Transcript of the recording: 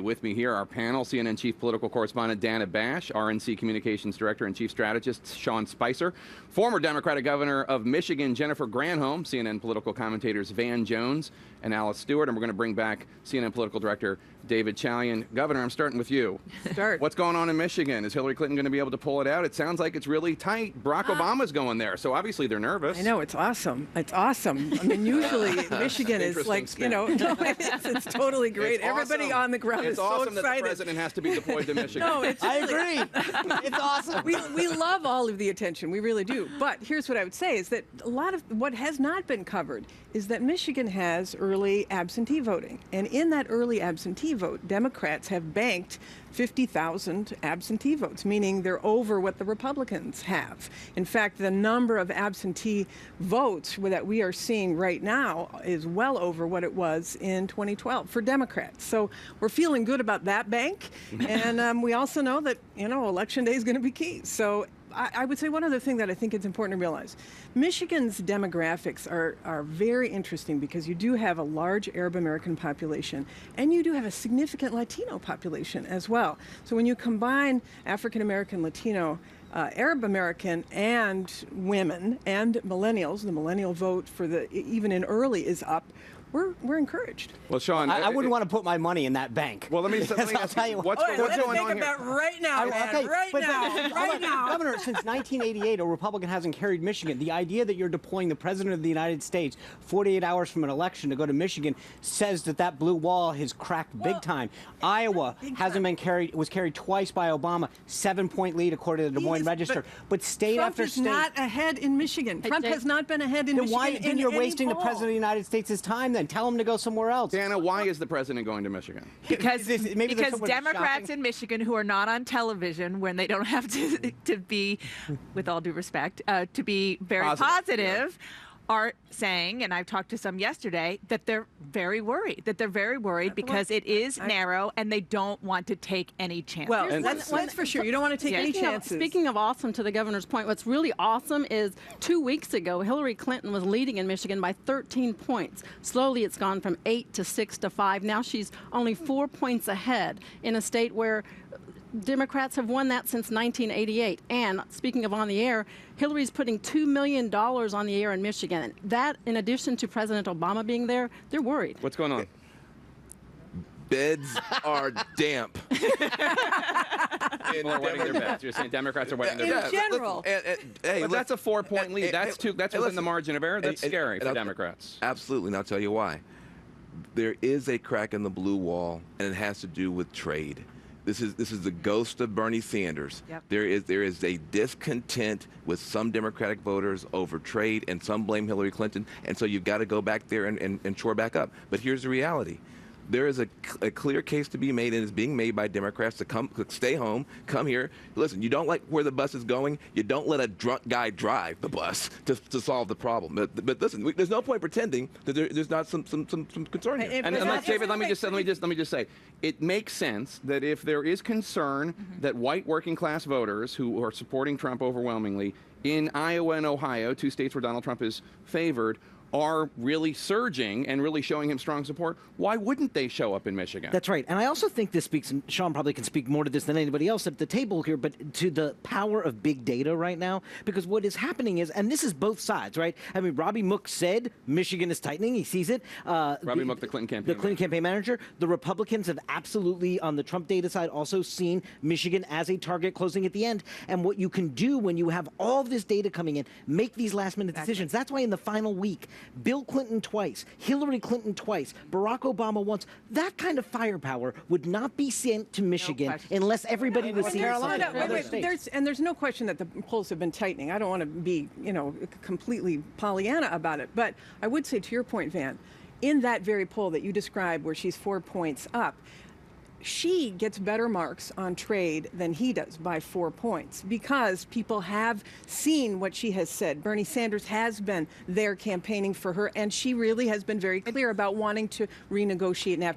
With me here, our panel, CNN Chief Political Correspondent Dana Bash, RNC Communications Director and Chief Strategist Sean Spicer, former Democratic Governor of Michigan Jennifer Granholm, CNN political commentators Van Jones and Alice Stewart, and we're going to bring back CNN Political Director David Chalian. Governor, I'm starting with you. What's going on in Michigan? Is Hillary Clinton going to be able to pull it out? It sounds like it's really tight. Barack Obama's going there, so obviously they're nervous. I know, it's awesome. It's awesome. I mean, usually Michigan is like, spin. It's totally great. It's Everybody awesome. on the ground It's is so awesome excited. that the president has to be deployed to Michigan. No, it's I agree. It's awesome. we love all of the attention. We really do. But here's what I would say is that a lot of what has not been covered is that Michigan has early absentee voting. And in that early absentee vote, Democrats have banked 50,000 absentee votes, meaning they're over what the Republicans have. In fact, the number of absentee votes that we are seeing right now is well over what it was in 2012 for Democrats. So we're feeling good about that bank. And we also know that, Election Day is going to be key. So I would say one other thing that I think it's important to realize. Michigan's demographics are very interesting because you do have a large Arab American population and you do have a significant Latino population as well. So when you combine African American, Latino, Arab American and women and millennials, the millennial vote for even in early is up. We're encouraged. Well, Sean, I wouldn't want to put my money in that bank. Well, let me I'll tell you what's going let's on think here? about right now, man. Right now. Governor, since 1988, a Republican hasn't carried Michigan. The idea that you're deploying the President of the United States 48 hours from an election to go to Michigan says that blue wall has cracked big time. Iowa was carried twice by Obama, 7-point lead according to the Des Moines Register. But state Trump after is state. not ahead in Michigan. Trump has not been ahead in Then Michigan. why then you're in any wasting the poll. President of the United States' time then? Tell him to go somewhere else. Dana, why is the president going to Michigan? Because Maybe there's someone Democrats shopping. in Michigan who are not on television, when they don't have to be, with all due respect, to be very positive, are saying, and I've talked to some yesterday, that they're very worried. Because it is narrow and they don't want to take any chances. Well, that's for sure. You don't want to take any chances. Speaking of awesome, to the governor's point, what's really awesome is 2 weeks ago, Hillary Clinton was leading in Michigan by 13 points. Slowly, it's gone from 8 to 6 to 5. Now she's only 4 points ahead in a state where Democrats have won that since 1988. And speaking of on the air, Hillary's putting $2 million on the air in Michigan. And that, in addition to President Obama being there, they're worried. What's going on? Beds are damp. People are wetting their beds. You're saying Democrats are wetting their beds. In general. But that's a 4-point lead. That's within the margin of error. That's scary for Democrats. Absolutely, and I'll tell you why. There is a crack in the blue wall, and it has to do with trade. This is the ghost of Bernie Sanders. Yep. There is a discontent with some Democratic voters over trade, and some blame Hillary Clinton, and so you've got to go back there and shore back up. But here's the reality. There is a clear case to be made, and it's being made by Democrats to stay home, come here. Listen, you don't like where the bus is going, you don't let a drunk guy drive the bus to solve the problem. But listen, there's no point pretending that there's not some concern here. And David, let me just say, it makes sense that if there is concern that white working class voters who are supporting Trump overwhelmingly in Iowa and Ohio, 2 states where Donald Trump is favored, are really surging and really showing him strong support, why wouldn't they show up in Michigan? That's right. And I also think this speaks, and Sean probably can speak more to this than anybody else at the table here, but to the power of big data right now. Because what is happening is, and this is both sides, right? I mean, Robbie Mook said Michigan is tightening. He sees it. Robbie Mook, the Clinton campaign manager. The Republicans have absolutely, on the Trump data side, also seen Michigan as a target closing at the end. And what you can do when you have all of this data coming in, make these last-minute decisions. That's why in the final week, Bill Clinton twice, Hillary Clinton twice, Barack Obama once. That kind of firepower would not be sent to Michigan unless everybody was seeing There's no question that the polls have been tightening. I don't want to be, completely Pollyanna about it. But I would say, to your point, Van, in that very poll that you described where she's 4 points up, she gets better marks on trade than he does by 4 points because people have seen what she has said. Bernie Sanders has been there campaigning for her, and she really has been very clear about wanting to renegotiate NAFTA.